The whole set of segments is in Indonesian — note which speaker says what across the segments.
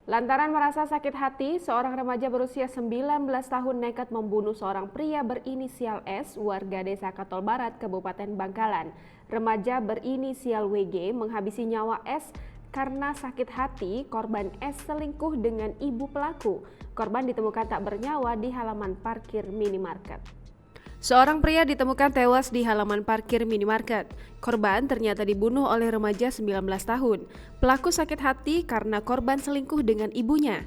Speaker 1: Lantaran merasa sakit hati, seorang remaja berusia 19 tahun nekat membunuh seorang pria berinisial S warga Desa Katol Barat, Kabupaten Bangkalan. Remaja berinisial WG menghabisi nyawa S karena sakit hati. Korban S selingkuh dengan ibu pelaku. Korban ditemukan tak bernyawa di halaman parkir minimarket. Seorang pria ditemukan tewas di halaman parkir minimarket. Korban ternyata dibunuh oleh remaja 19 tahun. Pelaku sakit hati karena korban selingkuh dengan ibunya.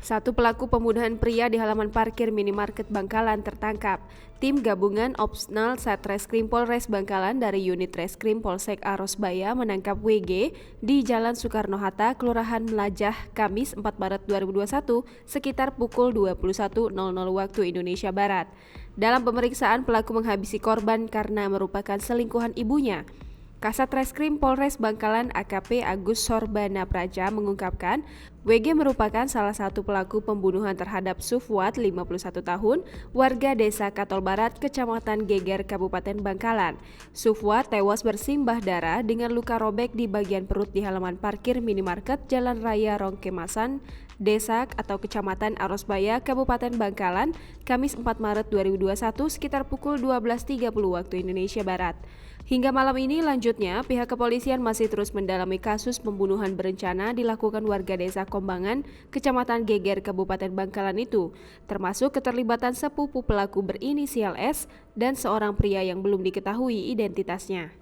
Speaker 1: Satu pelaku pembunuhan pria di halaman parkir minimarket Bangkalan tertangkap. Tim gabungan Opsnal Satreskrim Polres Bangkalan dari unit Reskrim Polsek Arosbaya menangkap WG di Jalan Soekarno-Hatta, Kelurahan Melajah, Kamis 4 Maret 2021 sekitar pukul 21.00 waktu Indonesia Barat. Dalam pemeriksaan, pelaku menghabisi korban karena merupakan selingkuhan ibunya. Kasat Reskrim Polres Bangkalan AKP Agus Sorbana Praja mengungkapkan, WG merupakan salah satu pelaku pembunuhan terhadap Sufwat 51 tahun, warga Desa Katol Barat, Kecamatan Geger, Kabupaten Bangkalan. Sufwat tewas bersimbah darah dengan luka robek di bagian perut di halaman parkir minimarket Jalan Raya Rongkemasan, Desa atau Kecamatan Arosbaya, Kabupaten Bangkalan, Kamis 4 Maret 2021 sekitar pukul 12.30 waktu Indonesia Barat. Hingga malam ini lanjutnya, pihak kepolisian masih terus mendalami kasus pembunuhan berencana dilakukan warga Desa Kombangan, Kecamatan Geger, Kabupaten Bangkalan itu, termasuk keterlibatan sepupu pelaku berinisial S dan seorang pria yang belum diketahui identitasnya.